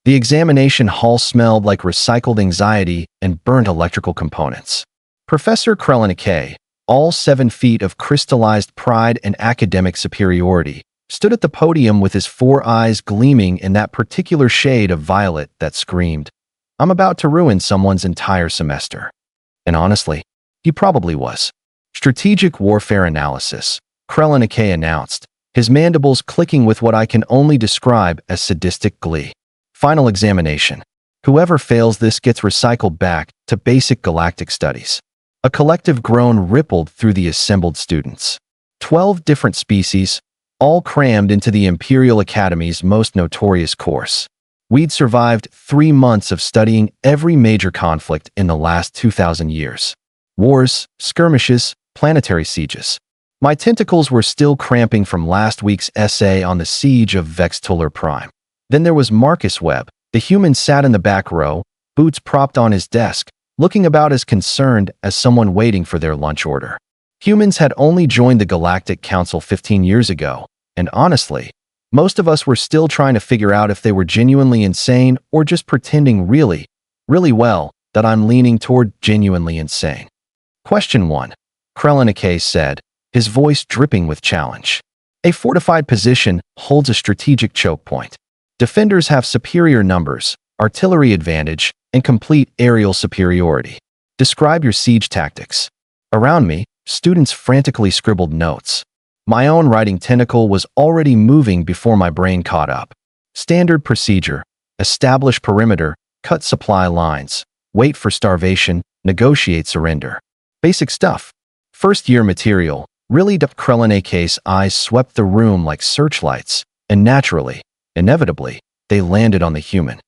The examination hall smelled like recycled anxiety and burnt electrical components. Professor Krellenike, all 7 feet of crystallized pride and academic superiority, stood at the podium with his 4 eyes gleaming in that particular shade of violet that screamed, "I'm about to ruin someone's entire semester." And honestly, he probably was. Strategic warfare analysis, Krellenike announced, his mandibles clicking with what I can only describe as sadistic glee. Final examination. Whoever fails this gets recycled back to basic galactic studies. A collective groan rippled through the assembled students. 12 different species, all crammed into the Imperial Academy's most notorious course. We'd survived 3 months of studying every major conflict in the last 2,000 years. Wars, skirmishes, planetary sieges. My tentacles were still cramping from last week's essay on the siege of Vextular Prime. Then there was Marcus Webb. The human sat in the back row, boots propped on his desk, looking about as concerned as someone waiting for their lunch order. Humans had only joined the Galactic Council 15 years ago, and honestly, most of us were still trying to figure out if they were genuinely insane or just pretending really well that I'm leaning toward genuinely insane. Question 1. Krellenike said, his voice dripping with challenge. A fortified position holds a strategic choke point. Defenders have superior numbers, artillery advantage, and complete aerial superiority. Describe your siege tactics. Around me, students frantically scribbled notes. My own writing tentacle was already moving before my brain caught up. Standard procedure: establish perimeter, cut supply lines, wait for starvation, negotiate surrender. Basic stuff. First-year material. Really? Krellenike's eyes swept the room like searchlights, and naturally, inevitably, they landed on the human.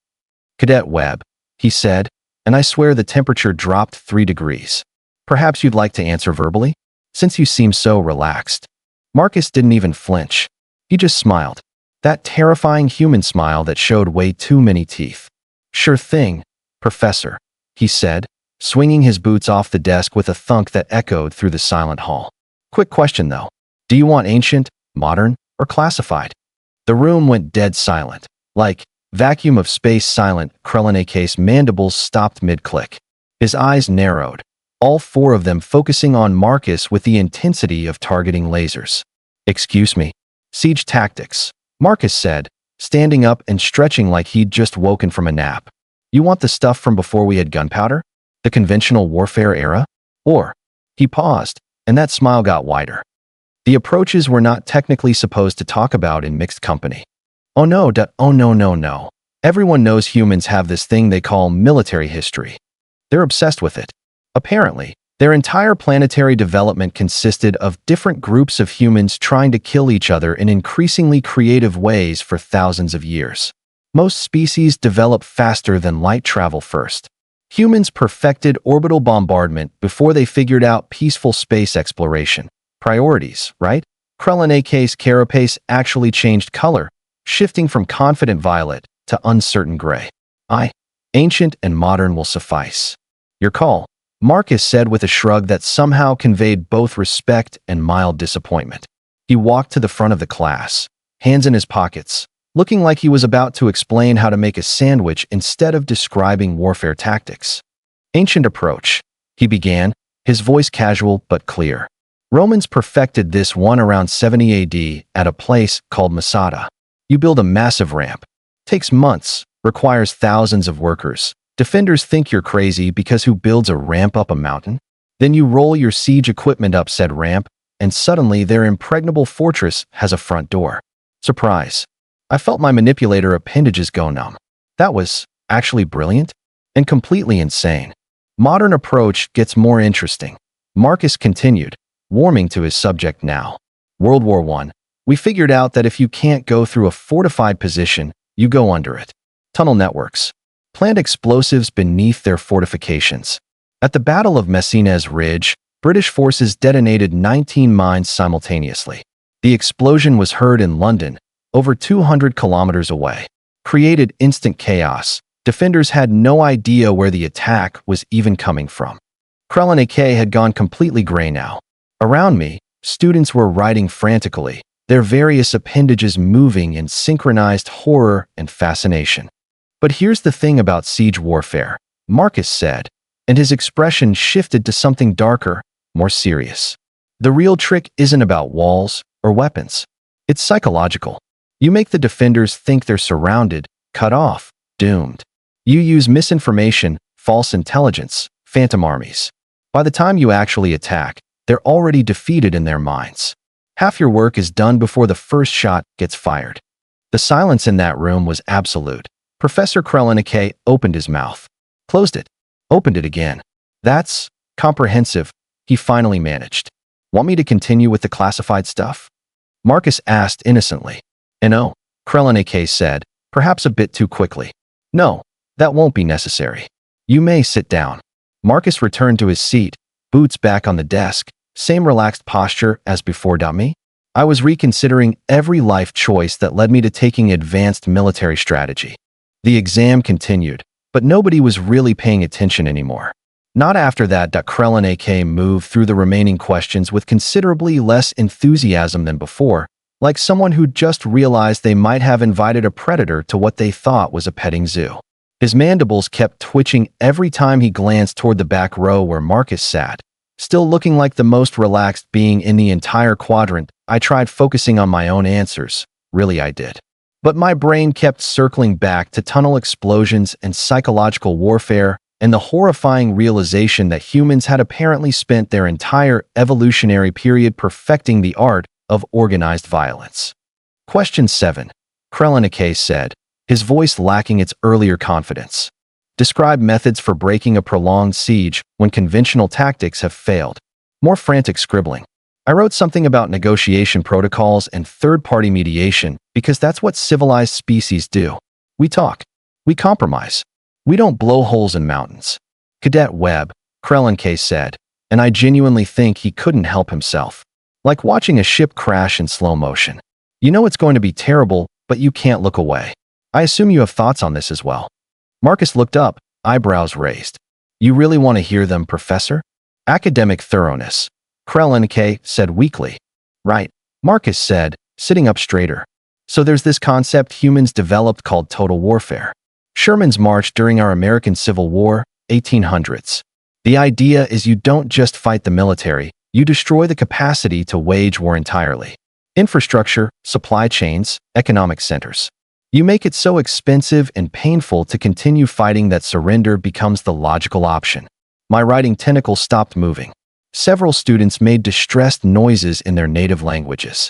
"Cadet Webb," he said, and I swear the temperature dropped 3 degrees. "Perhaps you'd like to answer verbally, since you seem so relaxed." Marcus didn't even flinch. He just smiled. That terrifying human smile that showed way too many teeth. "Sure thing, Professor," he said, swinging his boots off the desk with a thunk that echoed through the silent hall. "Quick question, though. Do you want ancient, modern, or classified?" The room went dead silent. Like vacuum of space silent, Krellenike's mandibles stopped mid-click. His eyes narrowed, all 4 of them focusing on Marcus with the intensity of targeting lasers. "Excuse me. Siege tactics," Marcus said, standing up and stretching like he'd just woken from a nap. "You want the stuff from before we had gunpowder? The conventional warfare era? Or?" He paused, and that smile got wider. "The approaches we're not technically supposed to talk about in mixed company." Oh no. Everyone knows humans have this thing they call military history. They're obsessed with it. Apparently, their entire planetary development consisted of different groups of humans trying to kill each other in increasingly creative ways for thousands of years. Most species develop faster than light travel first. Humans perfected orbital bombardment before they figured out peaceful space exploration. Priorities, right? Krellenike's carapace actually changed color, shifting from confident violet to uncertain gray. Ancient and modern will suffice." "Your call," Marcus said with a shrug that somehow conveyed both respect and mild disappointment. He walked to the front of the class, hands in his pockets, looking like he was about to explain how to make a sandwich instead of describing warfare tactics. "Ancient approach," he began, his voice casual but clear. "Romans perfected this one around 70 AD at a place called Masada. You build a massive ramp. Takes months, requires thousands of workers. Defenders think you're crazy because who builds a ramp up a mountain? Then you roll your siege equipment up said ramp, and suddenly their impregnable fortress has a front door. Surprise. I felt my manipulator appendages go numb. That was actually brilliant and completely insane. Modern approach gets more interesting." Marcus continued, warming to his subject now. "World War I. We figured out that if you can't go through a fortified position, you go under it. Tunnel networks. Plant explosives beneath their fortifications. At the Battle of Messines Ridge, British forces detonated 19 mines simultaneously. The explosion was heard in London, over 200 kilometers away. Created instant chaos. Defenders had no idea where the attack was even coming from." Krellenike had gone completely gray now. Around me, students were writing frantically, their various appendages moving in synchronized horror and fascination. But here's the thing about siege warfare, Marcus said, and his expression shifted to something darker, more serious. The real trick isn't about walls or weapons. It's psychological. You make the defenders think they're surrounded, cut off, doomed. You use misinformation, false intelligence, phantom armies. By the time you actually attack, they're already defeated in their minds. Half your work is done before the first shot gets fired. The silence in that room was absolute. Professor Krellenike opened his mouth, closed it, opened it again. That's comprehensive, he finally managed. Want me to continue with the classified stuff? Marcus asked innocently. No, Krellenike said, perhaps a bit too quickly. No, that won't be necessary. You may sit down. Marcus returned to his seat, boots back on the desk, same relaxed posture as before. Me? I was reconsidering every life choice that led me to taking advanced military strategy. The exam continued, but nobody was really paying attention anymore. Not after that. Krellenike moved through the remaining questions with considerably less enthusiasm than before, like someone who just realized they might have invited a predator to what they thought was a petting zoo. His mandibles kept twitching every time he glanced toward the back row where Marcus sat, still looking like the most relaxed being in the entire quadrant. I tried focusing on my own answers. Really, I did. But my brain kept circling back to tunnel explosions and psychological warfare and the horrifying realization that humans had apparently spent their entire evolutionary period perfecting the art of organized violence. Question 7. Krellenike said, his voice lacking its earlier confidence. Describe methods for breaking a prolonged siege when conventional tactics have failed. More frantic scribbling. I wrote something about negotiation protocols and third-party mediation because that's what civilized species do. We talk. We compromise. We don't blow holes in mountains. Cadet Webb, Krellenike said, and I genuinely think he couldn't help himself. Like watching a ship crash in slow motion. You know it's going to be terrible, but you can't look away. I assume you have thoughts on this as well. Marcus looked up, eyebrows raised. You really want to hear them, Professor? Academic thoroughness, Krellenike said weakly. Right, Marcus said, sitting up straighter. So there's this concept humans developed called total warfare. Sherman's march during our American Civil War, 1800s. The idea is you don't just fight the military, you destroy the capacity to wage war entirely. Infrastructure, supply chains, economic centers. You make it so expensive and painful to continue fighting that surrender becomes the logical option. My writing tentacle stopped moving. Several students made distressed noises in their native languages.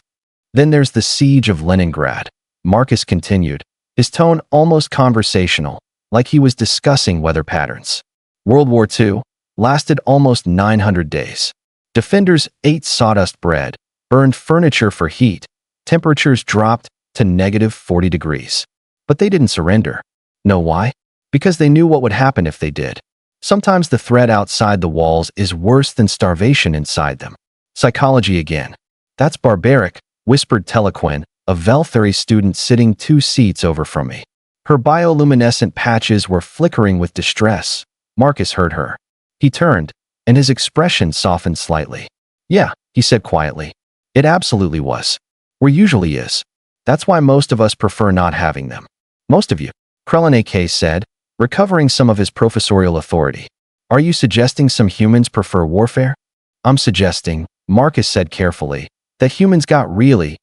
Then there's the siege of Leningrad, Marcus continued, his tone almost conversational, like he was discussing weather patterns. World War II lasted almost 900 days. Defenders ate sawdust bread, burned furniture for heat, temperatures dropped to -40 degrees. But they didn't surrender. Know why? Because they knew what would happen if they did. Sometimes the threat outside the walls is worse than starvation inside them. Psychology again. That's barbaric, whispered Telequin, a Valthury student sitting 2 seats over from me. Her bioluminescent patches were flickering with distress. Marcus heard her. He turned, and his expression softened slightly. Yeah, he said quietly. It absolutely was. Or usually is. That's why most of us prefer not having them. Most of you, Krellenike said, recovering some of his professorial authority. Are you suggesting some humans prefer warfare? I'm suggesting, Marcus said carefully, that humans got really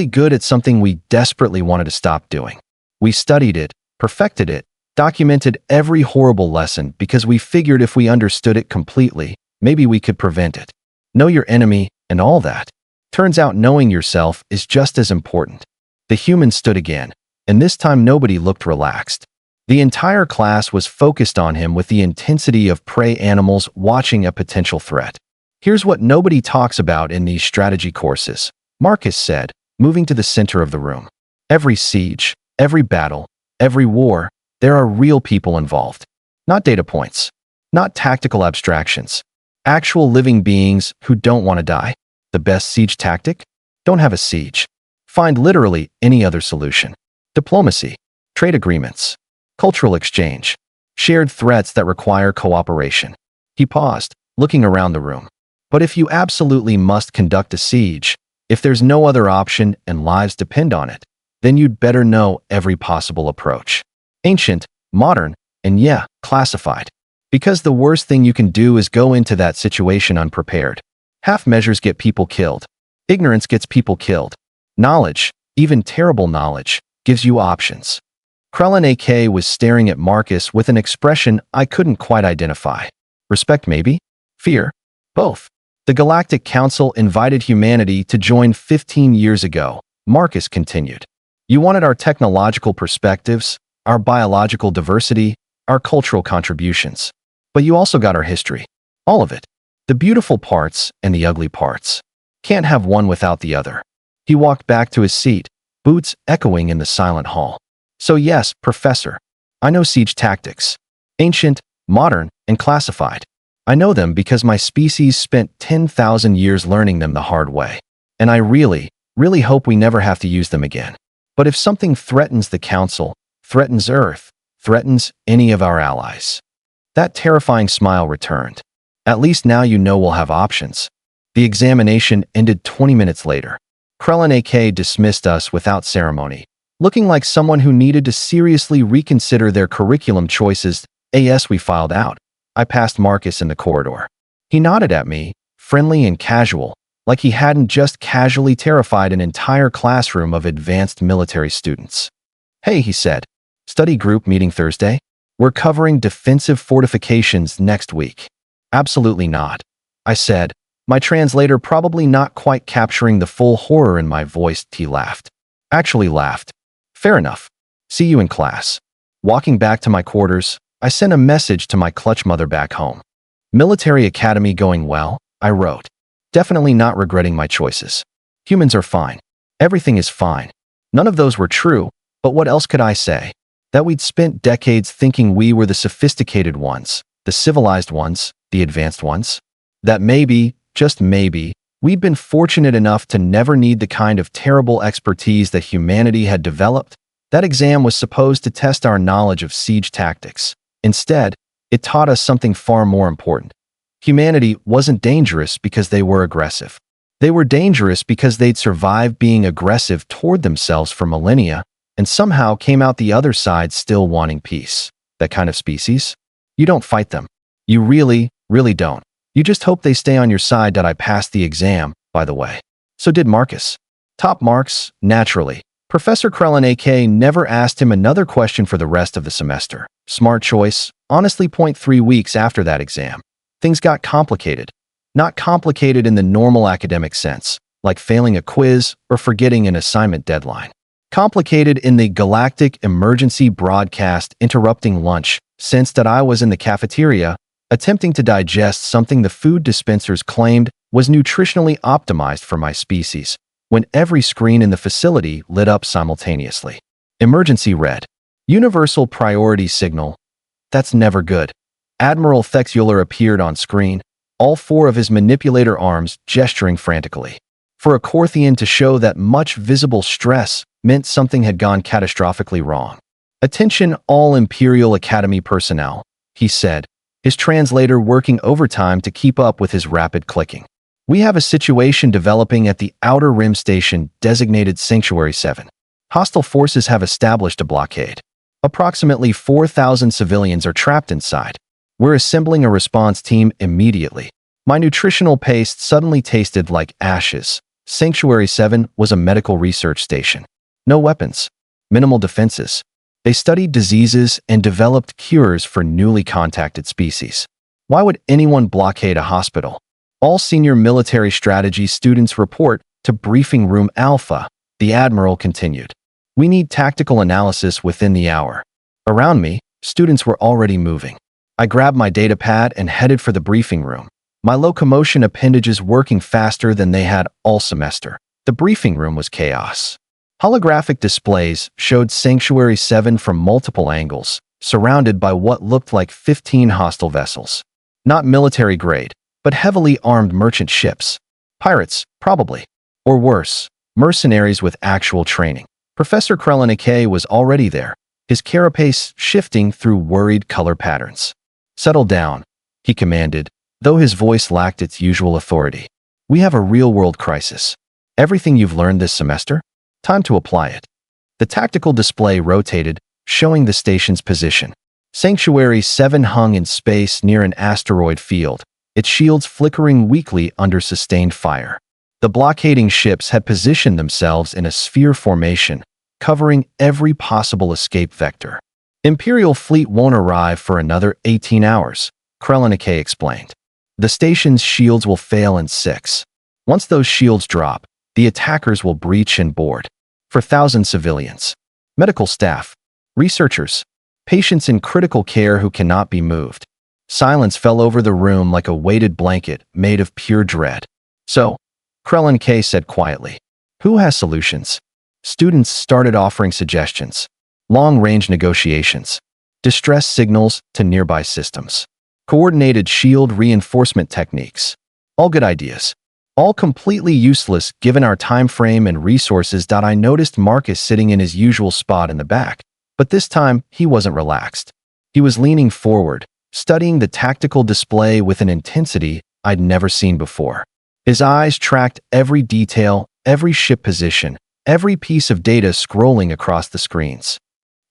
good at something we desperately wanted to stop doing. We studied it, perfected it, documented every horrible lesson because we figured if we understood it completely, maybe we could prevent it. Know your enemy and all that. Turns out knowing yourself is just as important. The human stood again, and this time nobody looked relaxed. The entire class was focused on him with the intensity of prey animals watching a potential threat. Here's what nobody talks about in these strategy courses, Marcus said, moving to the center of the room. Every siege, every battle, every war, there are real people involved. Not data points. Not tactical abstractions. Actual living beings who don't want to die. The best siege tactic? Don't have a siege. Find literally any other solution. Diplomacy, trade agreements, cultural exchange, shared threats that require cooperation. He paused, looking around the room. But if you absolutely must conduct a siege, if there's no other option and lives depend on it, then you'd better know every possible approach. Ancient, modern, and yeah, classified. Because the worst thing you can do is go into that situation unprepared. Half measures get people killed. Ignorance gets people killed. Knowledge, even terrible knowledge, gives you options. Krellin AK was staring at Marcus with an expression I couldn't quite identify. Respect maybe? Fear? Both. The Galactic Council invited humanity to join 15 years ago, Marcus continued. You wanted our technological perspectives, our biological diversity, our cultural contributions. But you also got our history. All of it. The beautiful parts and the ugly parts. Can't have one without the other. He walked back to his seat, boots echoing in the silent hall. So yes, Professor. I know siege tactics. Ancient, modern, and classified. I know them because my species spent 10,000 years learning them the hard way. And I really, really hope we never have to use them again. But if something threatens the Council, threatens Earth, threatens any of our allies. That terrifying smile returned. At least now you know we'll have options. The examination ended 20 minutes later. Krellin AK dismissed us without ceremony, looking like someone who needed to seriously reconsider their curriculum choices. We filed out. I passed Marcus in the corridor. He nodded at me, friendly and casual, like he hadn't just casually terrified an entire classroom of advanced military students. Hey, he said. Study group meeting Thursday? We're covering defensive fortifications next week. Absolutely not, I said, my translator probably not quite capturing the full horror in my voice. He laughed. Actually laughed. Fair enough. See you in class. Walking back to my quarters, I sent a message to my clutch mother back home. Military Academy going well, I wrote. Definitely not regretting my choices. Humans are fine. Everything is fine. None of those were true, but what else could I say? That we'd spent decades thinking we were the sophisticated ones, the civilized ones, the advanced ones? That maybe, just maybe, we'd been fortunate enough to never need the kind of terrible expertise that humanity had developed? That exam was supposed to test our knowledge of siege tactics. Instead, it taught us something far more important. Humanity wasn't dangerous because they were aggressive. They were dangerous because they'd survived being aggressive toward themselves for millennia and somehow came out the other side still wanting peace. That kind of species? You don't fight them. You really, really don't. You just hope they stay on your side. I passed the exam, by the way. So did Marcus. Top marks, naturally. Professor Krellin AK never asked him another question for the rest of the semester. Smart choice. Honestly, 0.3 weeks after that exam, things got complicated. Not complicated in the normal academic sense, like failing a quiz or forgetting an assignment deadline. Complicated in the galactic emergency broadcast interrupting lunch sense that I was in the cafeteria, attempting to digest something the food dispensers claimed was nutritionally optimized for my species, when every screen in the facility lit up simultaneously. Emergency red. Universal priority signal. That's never good. Admiral Thexuler appeared on screen, all four of his manipulator arms gesturing frantically. For a Corthian to show that much visible stress meant something had gone catastrophically wrong. Attention all Imperial Academy personnel, he said, his translator working overtime to keep up with his rapid clicking. We have a situation developing at the Outer Rim Station designated Sanctuary 7. Hostile forces have established a blockade. Approximately 4,000 civilians are trapped inside. We're assembling a response team immediately. My nutritional paste suddenly tasted like ashes. Sanctuary 7 was a medical research station. No weapons. Minimal defenses. They studied diseases and developed cures for newly contacted species. Why would anyone blockade a hospital? All senior military strategy students report to Briefing Room Alpha, the Admiral continued. We need tactical analysis within the hour. Around me, students were already moving. I grabbed my data pad and headed for the briefing room. My locomotion appendages working faster than they had all semester. The briefing room was chaos. Holographic displays showed Sanctuary 7 from multiple angles, surrounded by what looked like 15 hostile vessels. Not military grade, but heavily armed merchant ships. Pirates, probably. Or worse, mercenaries with actual training. Professor Krellin AK was already there, his carapace shifting through worried color patterns. Settle down, he commanded, though his voice lacked its usual authority. We have a real-world crisis. Everything you've learned this semester? Time to apply it. The tactical display rotated, showing the station's position. Sanctuary 7 hung in space near an asteroid field, its shields flickering weakly under sustained fire. The blockading ships had positioned themselves in a sphere formation, covering every possible escape vector. Imperial fleet won't arrive for another 18 hours, Krelinike explained. The station's shields will fail in 6. Once those shields drop, the attackers will breach and board. For thousands of civilians, medical staff, researchers, patients in critical care who cannot be moved. Silence fell over the room like a weighted blanket made of pure dread. So, Krelinike said quietly, who has solutions? Students started offering suggestions. Long-range negotiations. Distress signals to nearby systems. Coordinated shield reinforcement techniques. All good ideas. All completely useless given our time frame and resources. I noticed Marcus sitting in his usual spot in the back, but this time he wasn't relaxed. He was leaning forward, studying the tactical display with an intensity I'd never seen before. His eyes tracked every detail, every ship position, every piece of data scrolling across the screens.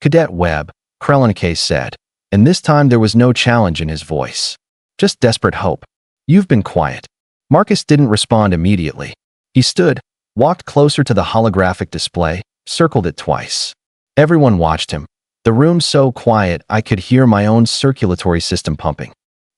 Cadet Webb, Krelinike said, and this time there was no challenge in his voice. Just desperate hope. You've been quiet. Marcus didn't respond immediately. He stood, walked closer to the holographic display, circled it twice. Everyone watched him. The room so quiet I could hear my own circulatory system pumping.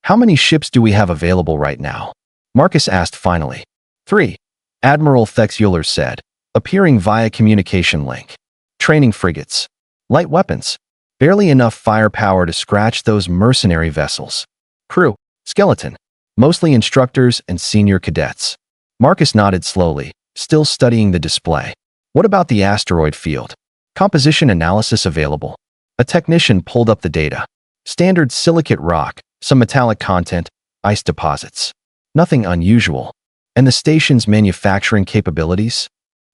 How many ships do we have available right now? Marcus asked finally. 3. Admiral Thexuler said, appearing via communication link. Training frigates. Light weapons. Barely enough firepower to scratch those mercenary vessels. Crew. Skeleton. Mostly instructors and senior cadets. Marcus nodded slowly, still studying the display. What about the asteroid field? Composition analysis available. A technician pulled up the data. Standard silicate rock, some metallic content, ice deposits. Nothing unusual. And the station's manufacturing capabilities?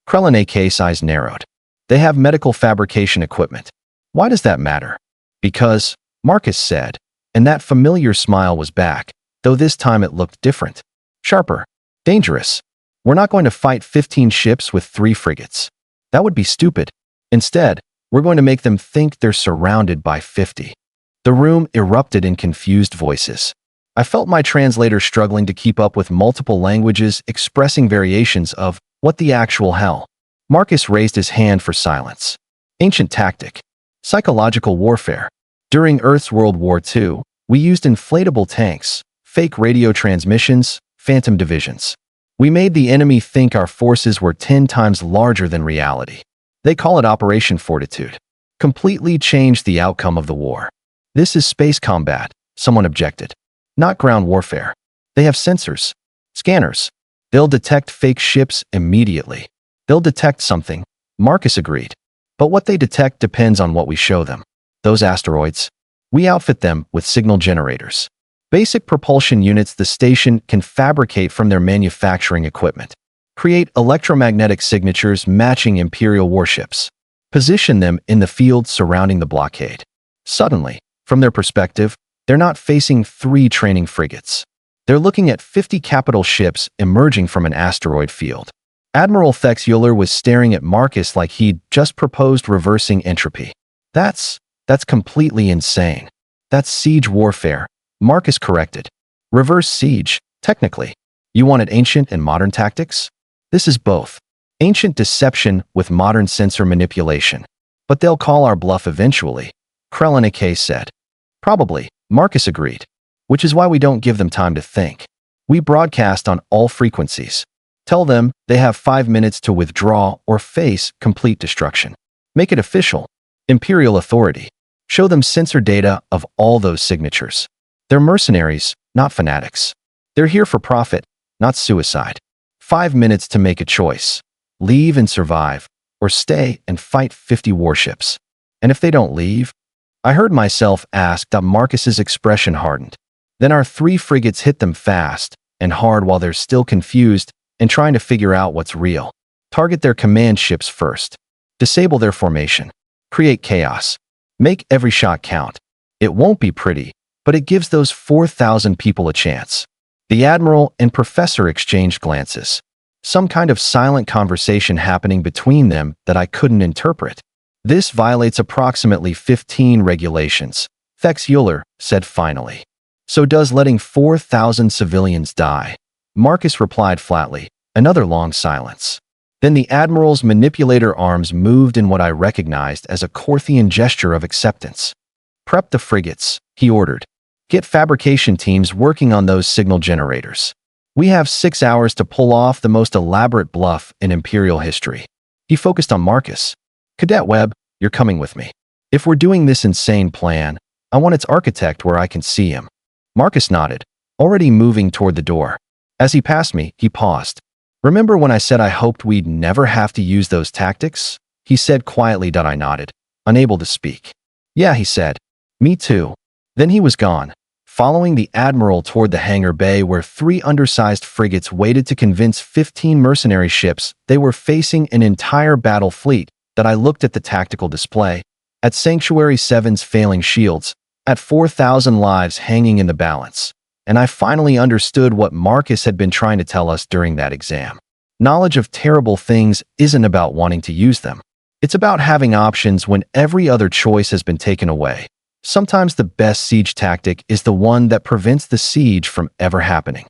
Krelinike's eyes narrowed. They have medical fabrication equipment. Why does that matter? Because, Marcus said, and that familiar smile was back, though this time it looked different. Sharper. Dangerous. We're not going to fight 15 ships with 3 frigates. That would be stupid. Instead, we're going to make them think they're surrounded by 50. The room erupted in confused voices. I felt my translator struggling to keep up with multiple languages expressing variations of, what the actual hell? Marcus raised his hand for silence. Ancient tactic. Psychological warfare. During Earth's World War II, we used inflatable tanks, fake radio transmissions, phantom divisions. We made the enemy think our forces were 10 times larger than reality. They call it Operation Fortitude. Completely changed the outcome of the war. This is space combat, someone objected. Not ground warfare. They have sensors. Scanners. They'll detect fake ships immediately. They'll detect something, Marcus agreed. But what they detect depends on what we show them. Those asteroids. We outfit them with signal generators. Basic propulsion units the station can fabricate from their manufacturing equipment. Create electromagnetic signatures matching Imperial warships. Position them in the field surrounding the blockade. Suddenly, from their perspective, they're not facing 3 training frigates. They're looking at 50 capital ships emerging from an asteroid field. Admiral Thexuler was staring at Marcus like he'd just proposed reversing entropy. That's completely insane. That's siege warfare, Marcus corrected. Reverse siege, technically. You wanted ancient and modern tactics? This is both. Ancient deception with modern sensor manipulation. But they'll call our bluff eventually, Krelinike said. Probably, Marcus agreed. Which is why we don't give them time to think. We broadcast on all frequencies. Tell them they have 5 minutes to withdraw or face complete destruction. Make it official. Imperial authority. Show them sensor data of all those signatures. They're mercenaries, not fanatics. They're here for profit, not suicide. 5 minutes to make a choice. Leave and survive, or stay and fight 50 warships. And if they don't leave? I heard myself ask. Marcus's expression hardened. Then our 3 frigates hit them fast and hard while they're still confused and trying to figure out what's real. Target their command ships first. Disable their formation. Create chaos. Make every shot count. It won't be pretty, but it gives those 4,000 people a chance. The Admiral and Professor exchanged glances. Some kind of silent conversation happening between them that I couldn't interpret. This violates approximately 15 regulations, Thex Euler said finally. So does letting 4,000 civilians die. Marcus replied flatly. Another long silence. Then the Admiral's manipulator arms moved in what I recognized as a Corthian gesture of acceptance. Prep the frigates, he ordered. Get fabrication teams working on those signal generators. We have 6 hours to pull off the most elaborate bluff in Imperial history. He focused on Marcus. Cadet Webb, you're coming with me. If we're doing this insane plan, I want its architect where I can see him. Marcus nodded, already moving toward the door. As he passed me, he paused. Remember when I said I hoped we'd never have to use those tactics? He said quietly. I nodded, unable to speak. Yeah, he said. Me too. Then he was gone, following the Admiral toward the hangar bay where 3 undersized frigates waited to convince 15 mercenary ships they were facing an entire battle fleet. That I looked at the tactical display, at Sanctuary 7's failing shields, at 4,000 lives hanging in the balance, and I finally understood what Marcus had been trying to tell us during that exam. Knowledge of terrible things isn't about wanting to use them. It's about having options when every other choice has been taken away. Sometimes the best siege tactic is the one that prevents the siege from ever happening.